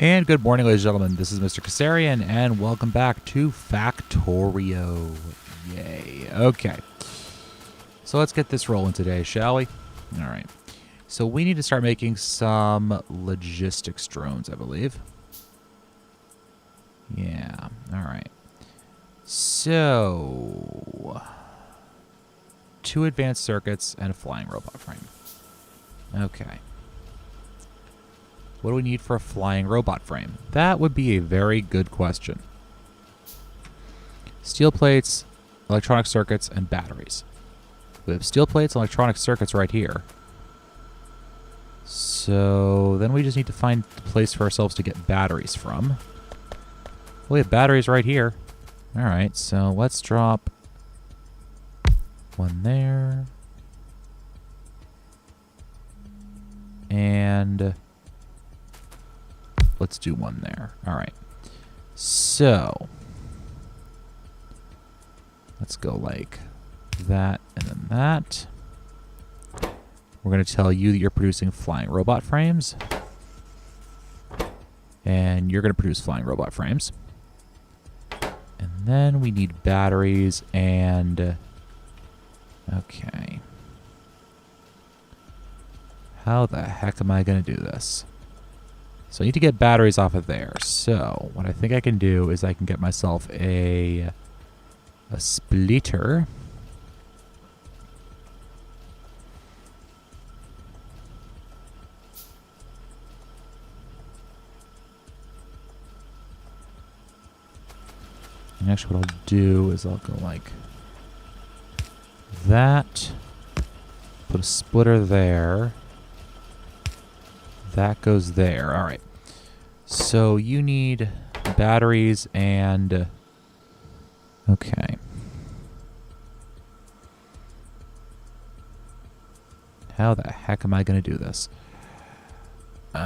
And good morning, ladies and gentlemen. This is Mr. Kasarian, and welcome back to Factorio. Yay. Okay. So let's get this rolling today, shall we? All right. So we need to start making some logistics drones, I believe. Yeah. All right. So 2 advanced circuits and a flying robot frame. Okay. What do we need for a flying robot frame? That would be a very good question. Steel plates, electronic circuits, and batteries. We have steel plates and electronic circuits right here. So then we just need to find a place for ourselves to get batteries from. We have batteries right here. All right, so let's drop one there. And let's do one there. All right. So let's go like that and then that. We're going to tell you that you're producing flying robot frames. And you're going to produce flying robot frames. And then we need batteries and... Okay. How the heck am I going to do this? So I need to get batteries off of there. So what I think I can do is I can get myself a splitter. And actually what I'll do is I'll go like that. Put a splitter there. That goes there. All right. So you need batteries and... Okay. How the heck am I going to do this? All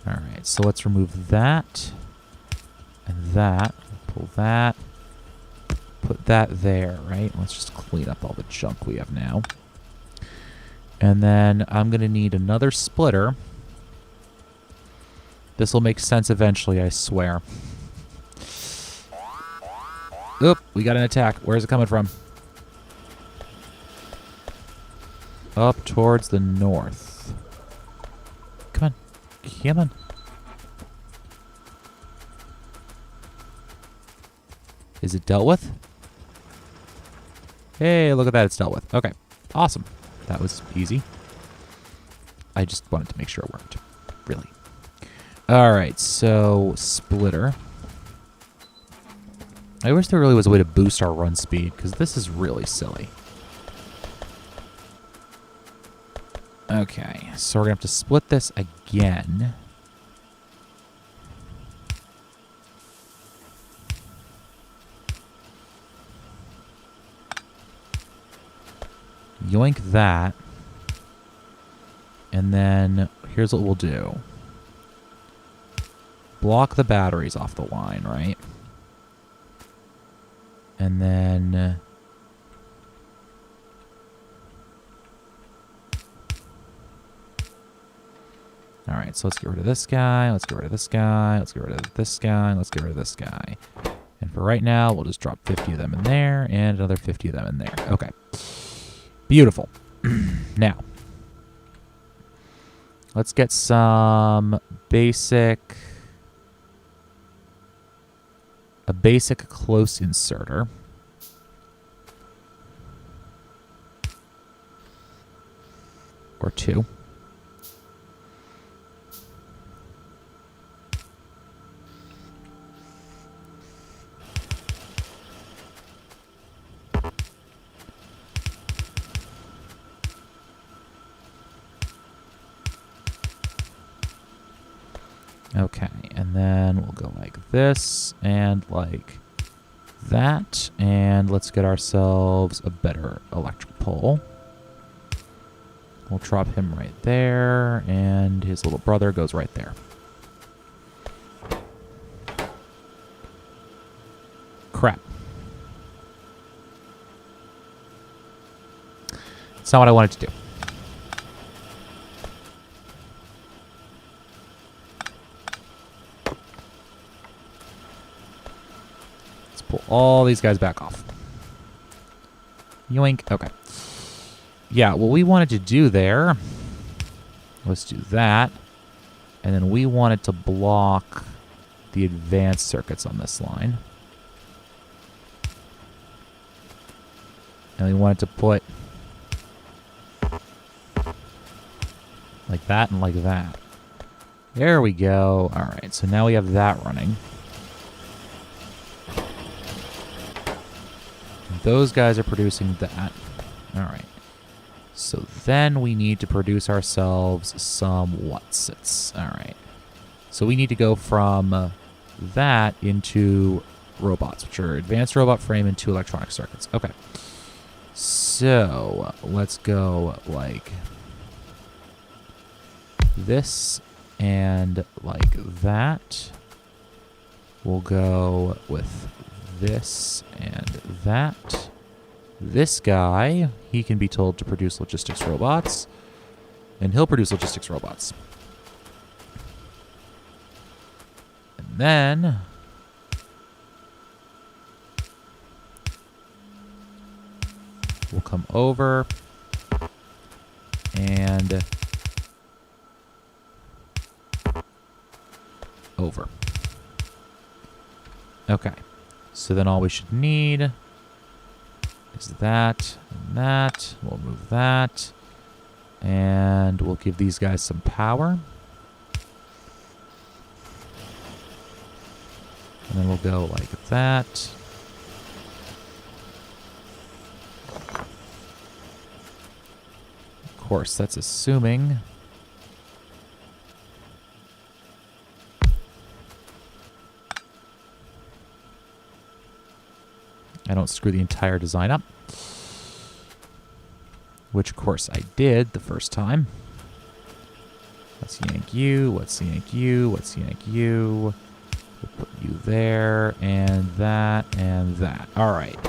right. So let's remove that and that. Pull that. Put that there, right? Let's just clean up all the junk we have now. And then I'm going to need another splitter. This will make sense eventually, I swear. Oop, we got an attack. Where's it coming from? Up towards the north. Come on. Come on. Is it dealt with? Hey, look at that. It's dealt with. Okay. Awesome. That was easy. I just wanted to make sure it worked. Really. All right. So, splitter. I wish there really was a way to boost our run speed, because this is really silly. Okay. So, we're going to have to split this again. Yoink that. And then here's what we'll do. Block the batteries off the line, right? And then... Alright, so let's get rid of this guy. Let's get rid of this guy. Let's get rid of this guy. Let's get rid of this guy. And for right now, we'll just drop 50 of them in there and another 50 of them in there. Okay. Beautiful. Now, let's get some basic... A basic close inserter. Or 2. Okay, and then we'll go like this and like that. And let's get ourselves a better electric pole. We'll drop him right there, and his little brother goes right there. Crap. It's not what I wanted to do. Let's pull all these guys back off. Yoink. Okay. Yeah, what we wanted to do there, let's do that. And then we wanted to block the advanced circuits on this line. And we wanted to put like that and like that. There we go. All right, so now we have that running. Those guys are producing that. All right. So then we need to produce ourselves some whatsits. All right. So we need to go from that into robots, which are advanced robot frame and 2 electronic circuits. Okay. So let's go like this and like that. We'll go with this and that. This guy, he can be told to produce logistics robots, and he'll produce logistics robots. And then we'll come over and over. Okay. So then all we should need is that and that. We'll move that. And we'll give these guys some power. And then we'll go like that. Of course, that's assuming I don't screw the entire design up. Which, of course, I did the first time. Let's yank you. Let's yank you. Let's yank you. We'll put you there, and that, and that. All right.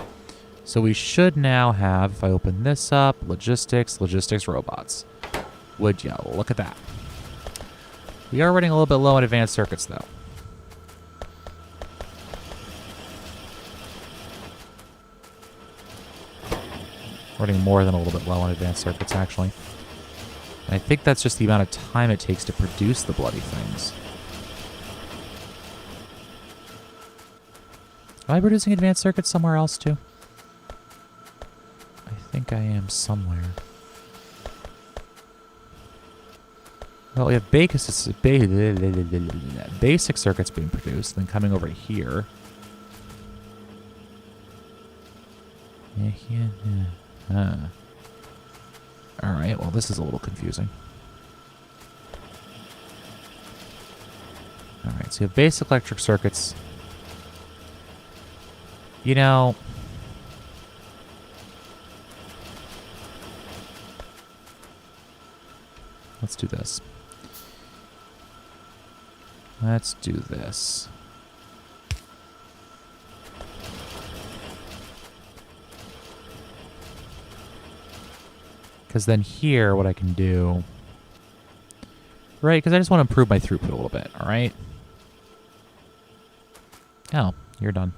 So we should now have, if I open this up, logistics robots. Would you look at that? We are running a little bit low on advanced circuits, though. Running more than a little bit low on advanced circuits, actually. And I think that's just the amount of time it takes to produce the bloody things. Am I producing advanced circuits somewhere else, too? I think I am somewhere. Well, we have basic circuits being produced, then coming over here. Alright, well, this is a little confusing. Alright, so you have basic electric circuits. You know, let's do this. Let's do this. Because then here, what I can do... Right, because I just want to improve my throughput a little bit, alright? Oh, you're done.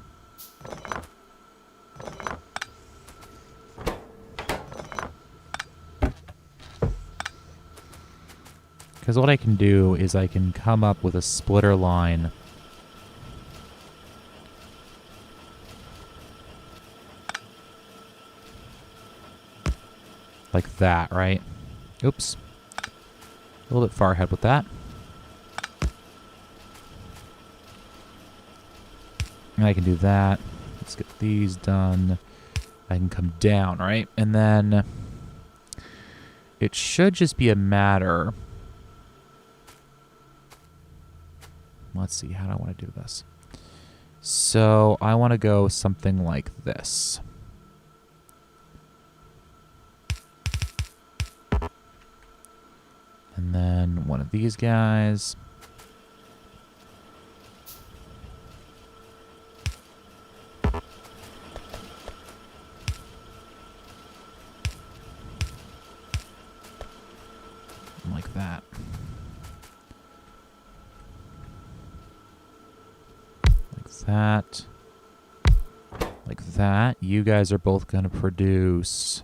Because what I can do is I can come up with a splitter line. Like that, right? Oops. A little bit far ahead with that. And I can do that. Let's get these done. I can come down, right? And then it should just be a matter... Let's see, how do I want to do this? So I want to go something like this. And then one of these guys. like that. Like that. Like that. You guys are both going to produce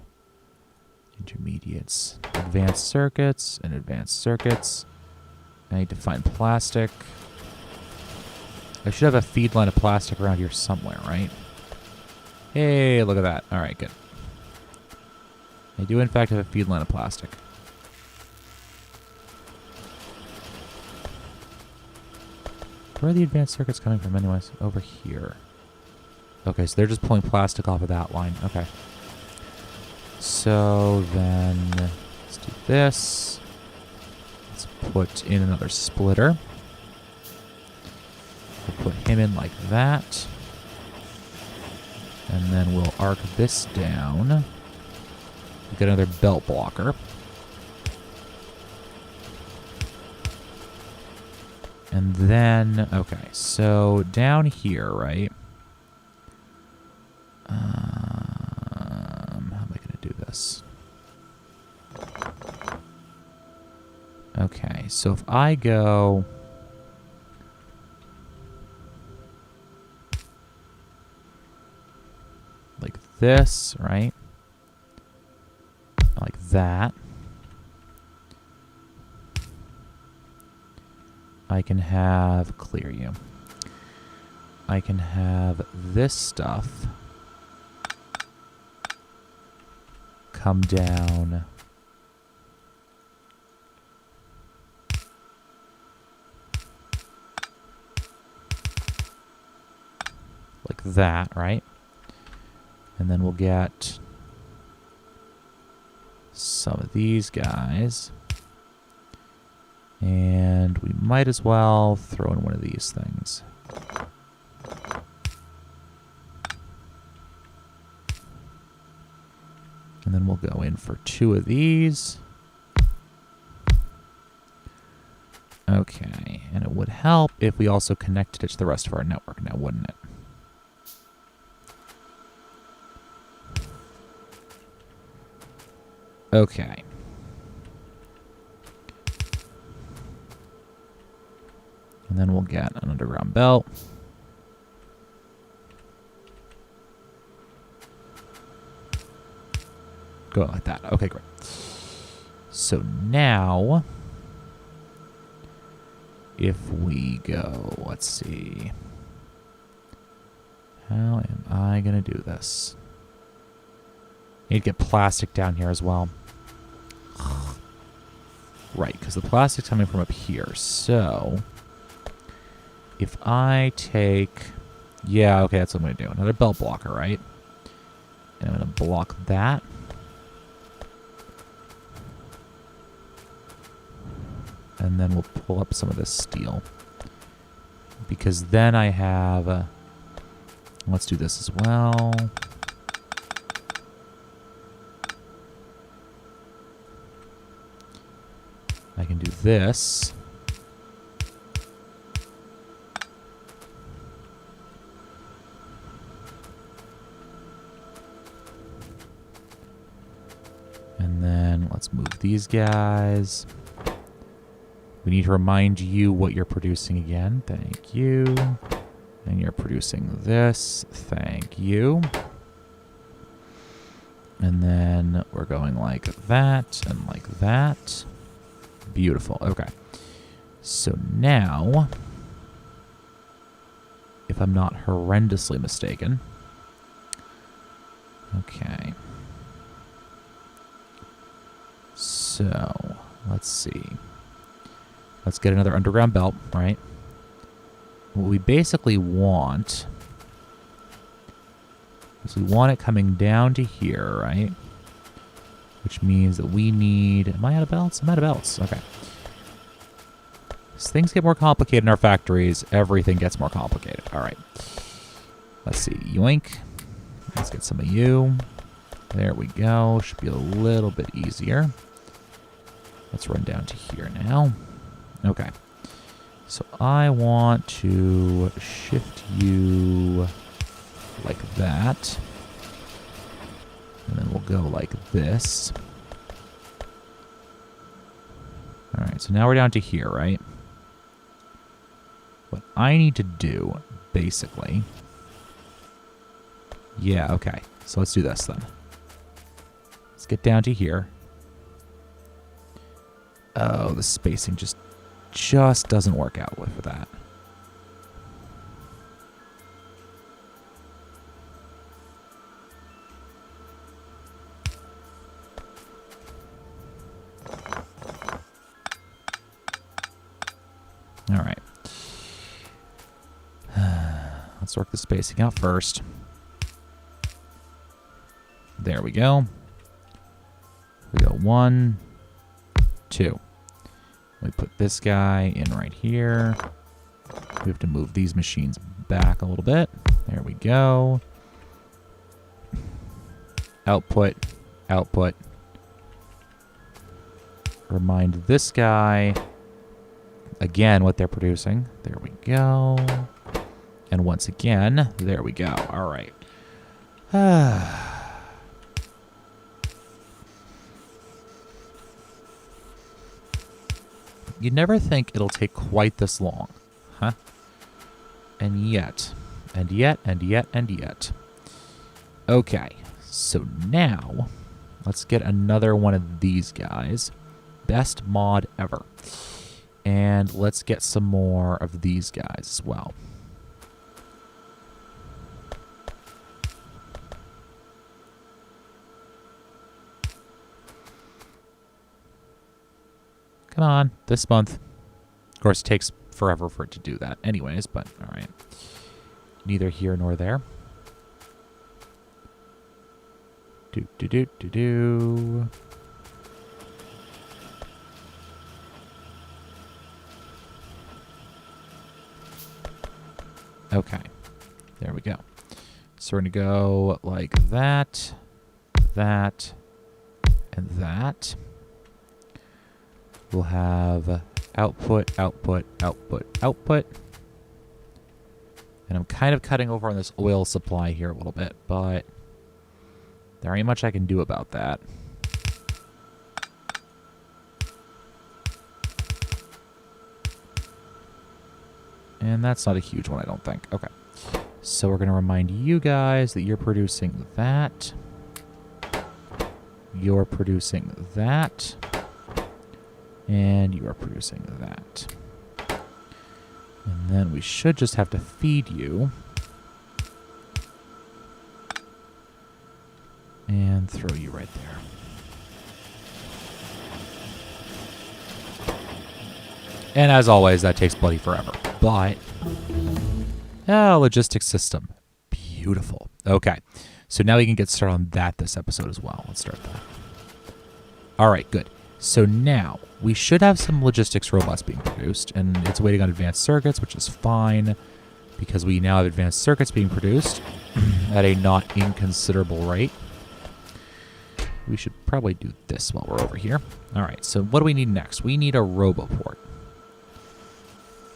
intermediates, advanced circuits, and advanced circuits. I need to find plastic. I should have a feed line of plastic around here somewhere, right? Hey, look at that. All right, good. I do, in fact, have a feed line of plastic. Where are the advanced circuits coming from anyways? Over here. Okay, so they're just pulling plastic off of that line. Okay. So then let's do this. Let's put in another splitter. We'll put him in like that. And then we'll arc this down. We'll get another belt blocker. And then, okay, so down here, right? How am I going to do this? Okay, so if I go... like this, right? Like that. I can have clear you. I can have this stuff come down like that, right? And then we'll get some of these guys. And we might as well throw in one of these things. And then we'll go in for 2 of these. Okay, and it would help if we also connected it to the rest of our network now, wouldn't it? Okay. And then we'll get an underground belt. Go like that. Okay, great. So now, if we go, let's see. How am I going to do this? Need to get plastic down here as well. Right, because the plastic's coming from up here. So, if I take... yeah, okay, that's what I'm going to do. Another belt blocker, right? And I'm going to block that. And then we'll pull up some of this steel. Because then I have... let's do this as well. I can do this. And then let's move these guys. We need to remind you what you're producing again. Thank you. And you're producing this. Thank you. And then we're going like that and like that. Beautiful. Okay. So now, if I'm not horrendously mistaken. Okay. So, let's see. Let's get another underground belt, right? What we basically want is we want it coming down to here, right? Which means that we need... am I out of belts? I'm out of belts. Okay. As things get more complicated in our factories, everything gets more complicated. All right. Let's see. Yoink. Let's get some of you. There we go. Should be a little bit easier. Let's run down to here now. Okay. So I want to shift you like that. And then we'll go like this. right, so now we're down to here, right? What I need to do, basically... Yeah, okay. So let's do this then. Let's get down to here. Oh, the spacing just doesn't work out with that. All right. Let's work the spacing out first. There we go. We go 1, 2. We put this guy in right here. We have to move these machines back a little bit. There we go. Output, output. Remind this guy again what they're producing. There we go. And once again, there we go. All right. You'd never think it'll take quite this long, huh? And yet. Okay, so now let's get another one of these guys. Best mod ever. And let's get some more of these guys as well. Come on, this month. Of course, it takes forever for it to do that anyways, but all right. Neither here nor there. Do. Okay, there we go. So we're gonna go like that, that, and that. We'll have output, output, output, output. And I'm kind of cutting over on this oil supply here a little bit, but there ain't much I can do about that. And that's not a huge one, I don't think. Okay. So we're going to remind you guys that you're producing that. You're producing that. And you are producing that. And then we should just have to feed you. And throw you right there. And as always, that takes bloody forever. But, logistics system. Beautiful. Okay. So now we can get started on that this episode as well. Let's start that. All right, good. So now we should have some logistics robots being produced, and it's waiting on advanced circuits, which is fine because we now have advanced circuits being produced at a not inconsiderable rate. We should probably do this while we're over here. All right, so what do we need next? We need a roboport.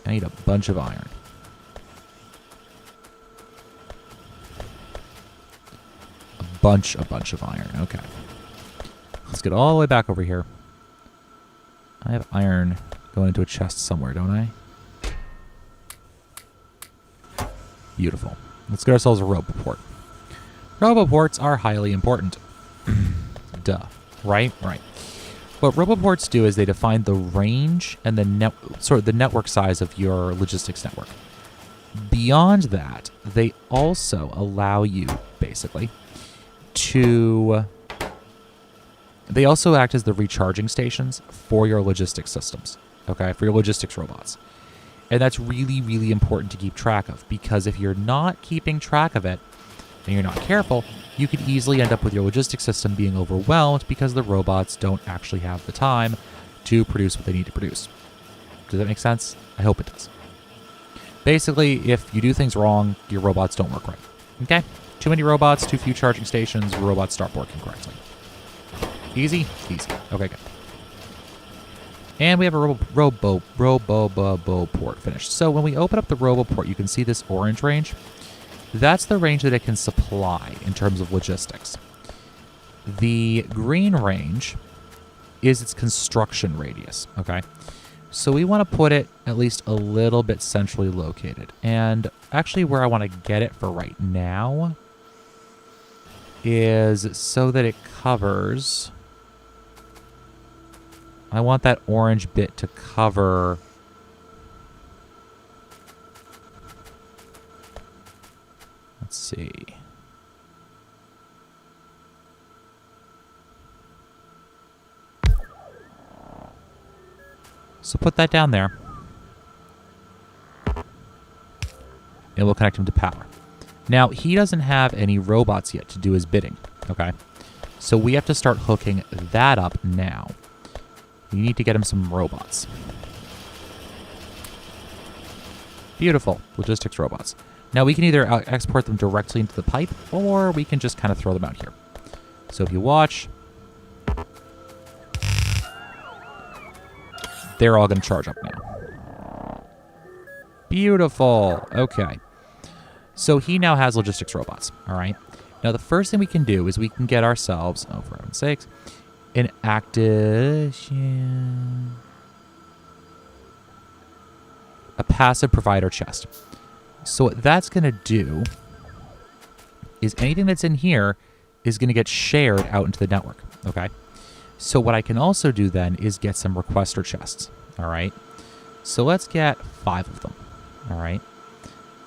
I need a bunch of iron. A bunch of iron. Okay. Let's get all the way back over here. I have iron going into a chest somewhere, don't I? Beautiful. Let's get ourselves a roboport. Roboports are highly important. Duh. Right? Right. What roboports do is they define the range and the network size of your logistics network. Beyond that, they also allow you, basically, to... They also act as the recharging stations for your logistics systems, okay, for your logistics robots. And that's really, really important to keep track of, because if you're not keeping track of it and you're not careful, you could easily end up with your logistics system being overwhelmed because the robots don't actually have the time to produce what they need to produce. Does that make sense? I hope it does. Basically, if you do things wrong, your robots don't work right. Okay? Too many robots, too few charging stations, your robots stop working correctly. Easy? Easy. Okay, good. And we have a roboport finished. So when we open up the roboport, you can see this orange range. That's the range that it can supply in terms of logistics. The green range is its construction radius, okay? So we want to put it at least a little bit centrally located. And actually where I want to get it for right now is so that it covers... I want that orange bit to cover... Let's see. So put that down there. And we'll connect him to power. Now, he doesn't have any robots yet to do his bidding, okay? So we have to start hooking that up now. We need to get him some robots. Beautiful. Logistics robots. Now, we can either export them directly into the pipe, or we can just kind of throw them out here. So if you watch... They're all going to charge up now. Beautiful. Okay. So he now has logistics robots. All right. Now, the first thing we can do is we can get ourselves, oh, for heaven's sakes, an active... a passive provider chest. So what that's going to do is anything that's in here is going to get shared out into the network. Okay. So what I can also do then is get some requester chests, all right? So let's get 5 of them, all right?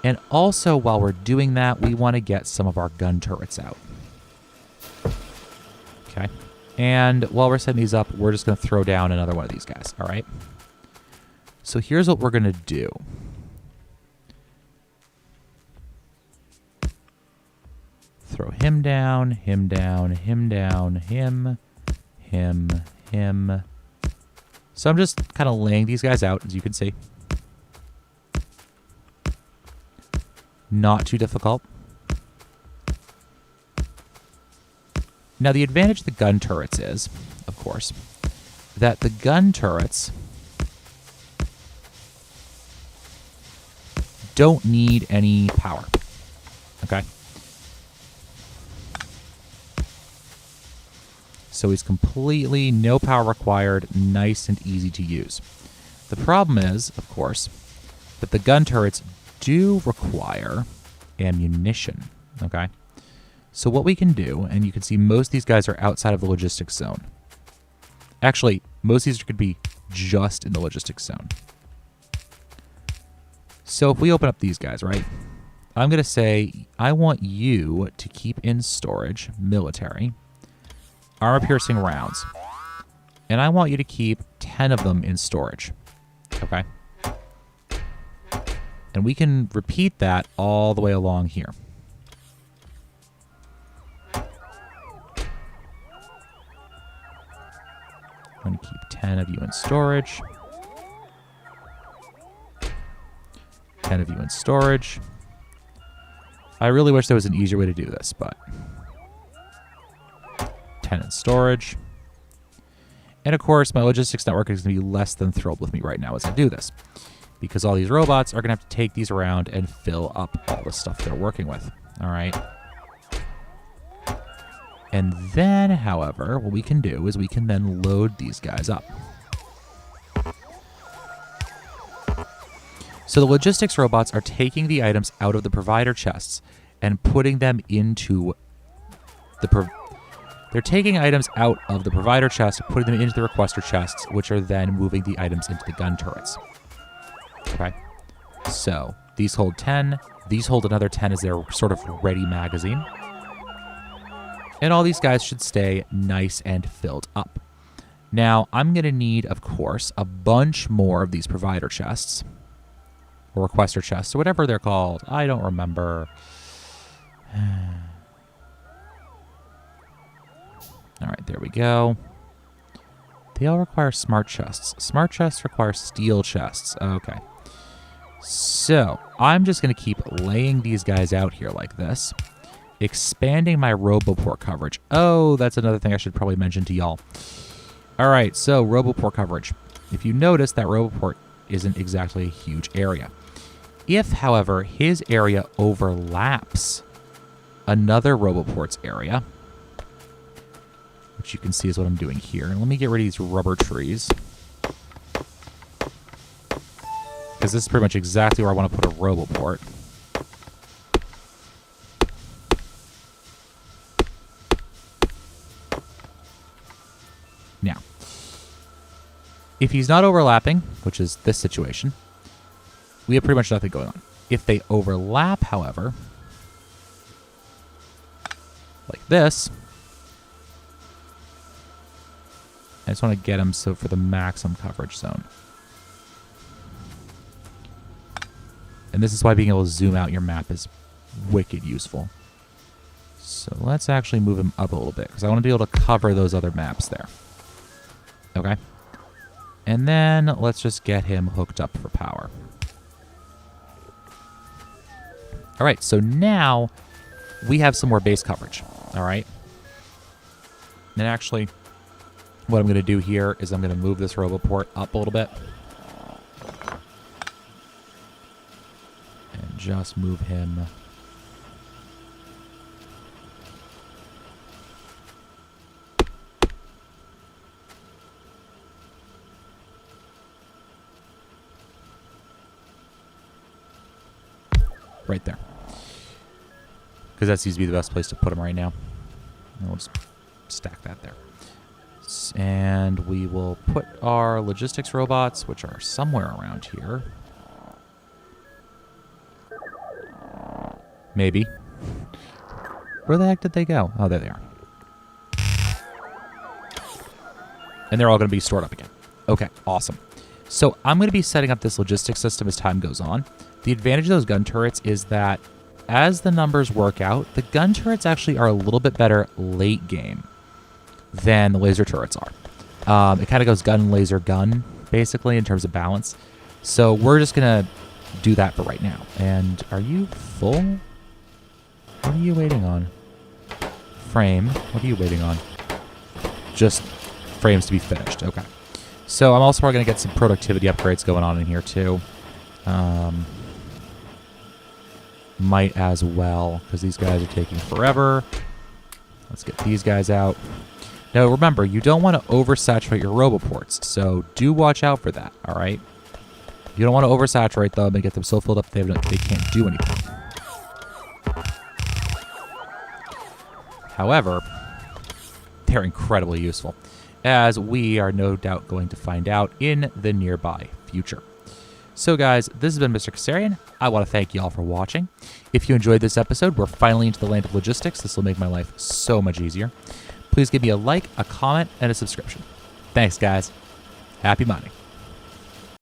And also, while we're doing that, we want to get some of our gun turrets out. Okay. And while we're setting these up, we're just going to throw down another one of these guys, all right? So here's what we're going to do. Throw him down, him down, him down, him... him. So I'm just kind of laying these guys out, as you can see. Not too difficult. Now, the advantage of the gun turrets is, of course, that the gun turrets don't need any power. Okay? So he's completely no power required, nice and easy to use. The problem is, of course, that the gun turrets do require ammunition, okay? So what we can do, and you can see most of these guys are outside of the logistics zone. Actually, most of these could be just in the logistics zone. So if we open up these guys, right? I'm going to say, I want you to keep in storage, military, armor-piercing rounds. And I want you to keep 10 of them in storage. Okay? And we can repeat that all the way along here. I'm going to keep 10 of you in storage. 10 of you in storage. I really wish there was an easier way to do this, but... 10 in storage. And of course, my logistics network is going to be less than thrilled with me right now as I do this, because all these robots are going to have to take these around and fill up all the stuff they're working with. All right. And then, however, what we can do is we can then load these guys up. So the logistics robots are taking the items out of the provider chests and putting them into the... They're taking items out of the provider chest, putting them into the requester chests, which are then moving the items into the gun turrets. Okay. So these hold 10. These hold another 10 as their sort of ready magazine. And all these guys should stay nice and filled up. Now, I'm going to need, of course, a bunch more of these provider chests. Or requester chests, or whatever they're called. I don't remember. All right, there we go. They all require smart chests. Smart chests require steel chests. Okay. So, I'm just going to keep laying these guys out here like this. Expanding my RoboPort coverage. Oh, that's another thing I should probably mention to y'all. All right, so RoboPort coverage. If you notice, that RoboPort isn't exactly a huge area. If, however, his area overlaps another RoboPort's area, which you can see is what I'm doing here. And let me get rid of these rubber trees, because this is pretty much exactly where I want to put a roboport. Now, if he's not overlapping, which is this situation, we have pretty much nothing going on. If they overlap, however, like this, I just want to get them so for the maximum coverage zone. And this is why being able to zoom out your map is wicked useful. So let's actually move him up a little bit, because I want to be able to cover those other maps there. Okay. And then let's just get him hooked up for power. All right, so now we have some more base coverage. All right. And actually, what I'm going to do here is I'm going to move this roboport up a little bit. And just move him right there, because that seems to be the best place to put him right now. And we'll just stack that there. And we will put our logistics robots, which are somewhere around here. Maybe. Where the heck did they go? Oh, there they are. And they're all going to be stored up again. Okay, awesome. So I'm going to be setting up this logistics system as time goes on. The advantage of those gun turrets is that as the numbers work out, the gun turrets actually are a little bit better late game than the laser turrets are. It kind of goes gun, laser, gun, basically, in terms of balance. So we're just going to do that for right now. And are you full? What are you waiting on? Frame. What are you waiting on? Just frames to be finished. Okay. So I'm also probably going to get some productivity upgrades going on in here, too. Might as well, because these guys are taking forever. Let's get these guys out. Now, remember, you don't want to oversaturate your roboports, so do watch out for that, all right? You don't want to oversaturate them and get them so filled up they can't do anything. However, they're incredibly useful, as we are no doubt going to find out in the nearby future. So guys, this has been Mr. Kassarian. I want to thank you all for watching. If you enjoyed this episode, we're finally into the land of logistics. This will make my life so much easier. Please give me a like, a comment, and a subscription. Thanks, guys. Happy mining.